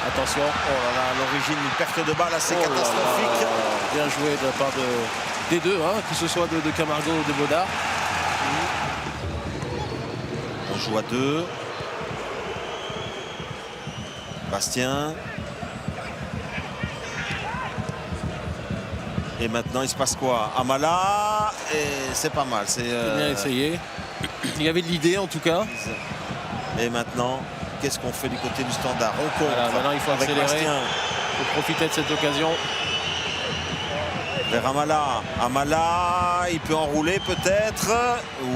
Attention. Oh là là, à l'origine, une perte de balle assez Oh là là catastrophique. là. Bien joué de la part des deux, hein, que ce soit de Camargo ou de Baudard. On joue à 2. Bastien. Et maintenant, il se passe quoi? Amala, et c'est pas mal. C'est Bien essayé. Il y avait de l'idée en tout cas. Et maintenant, qu'est-ce qu'on fait du côté du Standard? On compte. Voilà, maintenant il faut avec accélérer. Bastien. Il faut profiter de cette occasion. Vers Amala. Amala, il peut enrouler peut-être.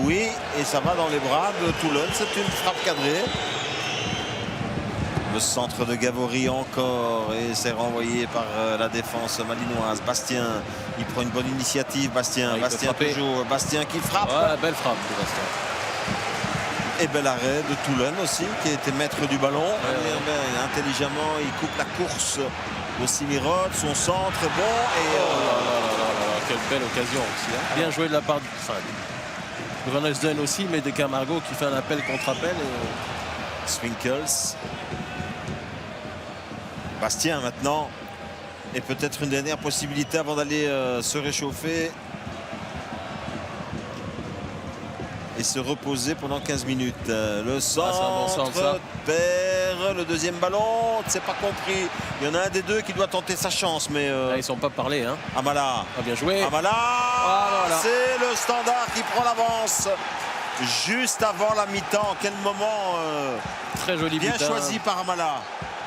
Oui, et ça va dans les bras de Toulon. C'est une frappe cadrée. Le centre de Gavory encore, et c'est renvoyé par la défense malinoise. Bastien, il prend une bonne initiative. Bastien, Ah, Bastien toujours. Bastien qui frappe. Ouais, belle frappe de Bastien. Et bel arrêt de Toulon aussi, qui était maître du ballon. Intelligemment, il coupe la course de Simirod. Son centre est bon. Et quelle belle occasion aussi. Hein. Bien joué de la part de Van Elsden aussi, mais de Camargo qui fait un appel contre appel. Swinkels. Bastien maintenant. Et peut-être une dernière possibilité avant d'aller se réchauffer. Et se reposer pendant 15 minutes. Le centre perd le deuxième ballon. C'est pas compris. Il y en a un des deux qui doit tenter sa chance. Mais là, ils sont pas parlé. Hein. Amala. Ah, bien joué. Amala. Voilà. C'est le Standard qui prend l'avance. Juste avant la mi-temps. Quel moment très joli bien but, choisi par Amala.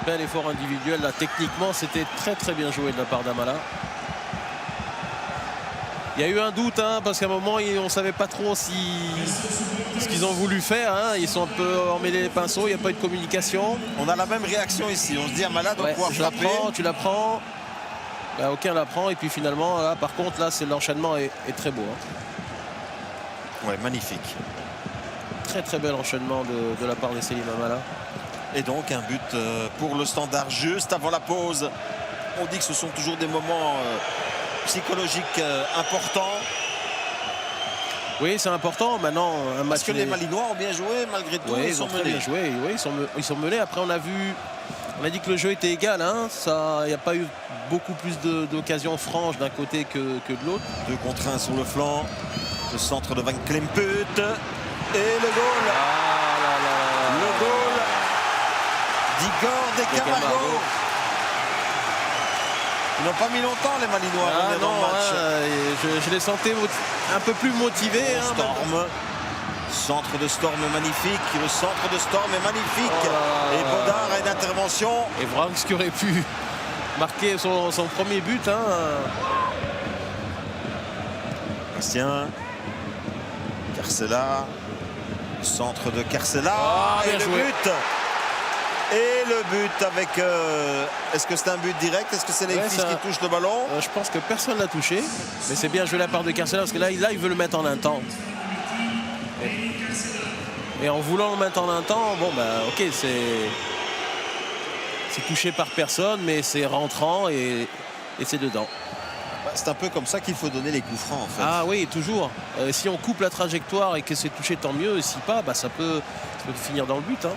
Bel effort individuel. Là, techniquement, c'était très bien joué de la part d'Amala. Il y a eu un doute, hein, parce qu'à un moment, on ne savait pas trop ce qu'ils ont voulu faire. Hein. Ils sont un peu emmêlés les pinceaux, il n'y a pas eu de communication. On a la même réaction ici. On se dit, Amala doit pouvoir frapper. Tu la prends. Bah, aucun la prend. Et puis finalement, là, par contre, là, l'enchaînement est très beau. Hein. Ouais, magnifique. Très bel enchaînement de la part de Selim Amala. Et donc, un but pour le Standard juste avant la pause. On dit que ce sont toujours des moments psychologiques importants. Oui, c'est important. Maintenant, un match. Parce que les Malinois ont bien joué malgré tout. Oui, ils ont très bien joué. Oui, ils sont menés. Après, on a dit que le jeu était égal. Hein. Il n'y a pas eu beaucoup plus d'occasions franches d'un côté que de l'autre. 2 contre 1 sur le flanc. Le centre de Van Klemput. Et le goal. Le goal d'Igor de Camargo. Ils n'ont pas mis longtemps les Malinois à revenir dans le match. Je les sentais un peu plus motivés. Hein, Storm. Centre de Storm magnifique. Le centre de Storm est magnifique. Et Baudard a une intervention. Et Vranks qui aurait pu marquer son premier but. Hein. Bastien. Carcella. Le centre de Carcella. Et le but. Et le but avec... Est-ce que c'est un but direct? Est-ce que c'est les fils qui touchent le ballon? Je pense que personne ne l'a touché. Mais c'est bien joué de la part de Carcella parce que là, il veut le mettre en un temps. Et en voulant le mettre en un temps, bon, bah, ok, c'est touché par personne, mais c'est rentrant et c'est dedans. C'est un peu comme ça qu'il faut donner les coups francs, en fait. Ah oui, toujours. Si on coupe la trajectoire et que c'est touché, tant mieux. Si pas, bah, ça peut finir dans le but. Hein.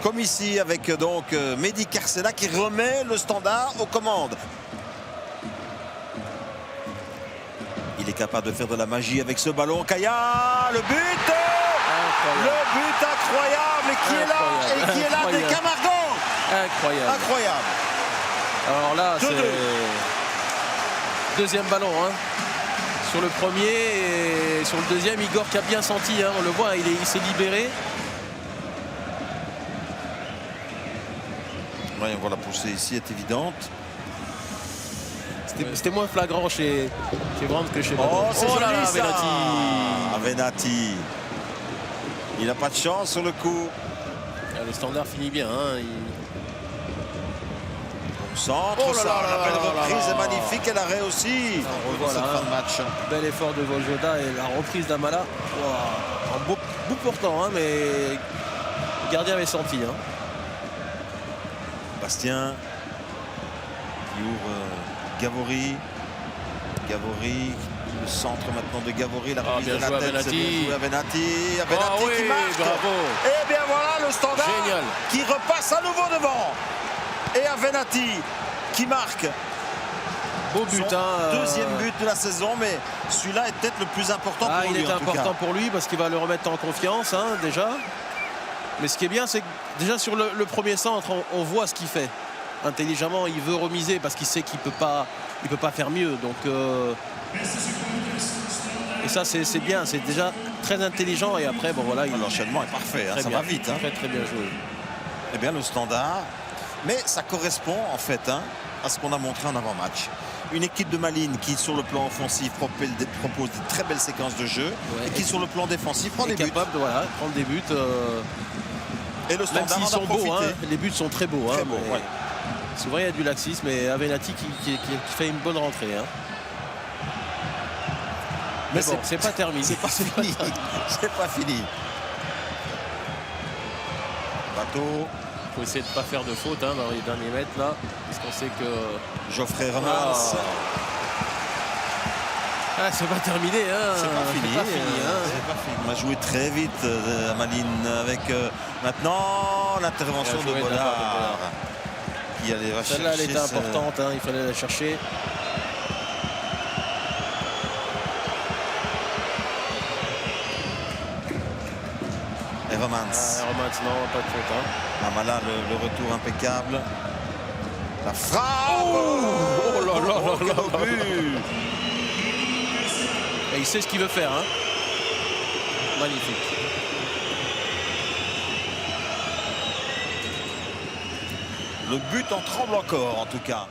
Comme ici avec donc Mehdi Carcella qui remet le Standard aux commandes. Il est capable de faire de la magie avec ce ballon. Kaya, le but! Incroyable. Le but incroyable et qui est là? Et qui est là des Camargo? Incroyable. Alors là, c'est deuxième ballon. Hein. Sur le premier et sur le deuxième, Igor qui a bien senti. Hein, on le voit, il s'est libéré. Ouais, on voit la poussée ici est évidente. C'était moins flagrant chez Brandt que chez Brandt. Oh, c'est joli là, ça. Venati. Venati. Il n'a pas de chance sur le coup. Le Standard finit bien. Hein. Centre, la belle reprise est magnifique et l'arrêt aussi. On voit là, fin de match. Bel effort de Voljoda et la reprise d'Amala. Wow. Un bout portant, hein, mais le gardien avait senti. Hein. Bastien qui ouvre Gavory. Gavory Le centre maintenant de Gavori, la remise de la bien tête. joué à Venatti. Oui, Qui marque. bravo. Et bien voilà le Standard Génial. qui repasse à nouveau devant. Et Venatti qui marque. Beau but, Son deuxième but de la saison, mais celui-là est peut-être le plus important pour lui. Il est important pour lui parce qu'il va le remettre en confiance déjà. Mais ce qui est bien, c'est que déjà sur le premier centre, on voit ce qu'il fait. Intelligemment, il veut remiser parce qu'il sait qu'il peut pas faire mieux. Donc, et ça, c'est bien. C'est déjà très intelligent. Et après, bon voilà, l'enchaînement est parfait. Ça va vite. Très bien joué. Eh bien, le Standard. Mais ça correspond en fait à ce qu'on a montré en avant-match. Une équipe de Malines qui, sur le plan offensif, propose de très belles séquences de jeu, et qui, sur le plan défensif, prend des buts. Capable de prendre des buts. Et le Standard même s'ils sont beaux, les buts sont très beaux. Ouais. Souvent, il y a du laxisme, mais Venatti qui fait une bonne rentrée. Mais bon, c'est pas terminé. C'est pas fini. C'est pas fini. Bateau. Il faut essayer de ne pas faire de faute dans les derniers mètres là, parce qu'on sait que Geoffrey Remans. C'est pas terminé. C'est pas fini. On a joué très vite à Malines avec maintenant l'intervention de Bollard. Celle-là, elle était importante. Il fallait la chercher. Et Remans. Non, pas de faute. Amala, le retour impeccable. La frappe. Oh là. Et il sait ce qu'il veut faire. Magnifique. Le but en tremble encore, en tout cas.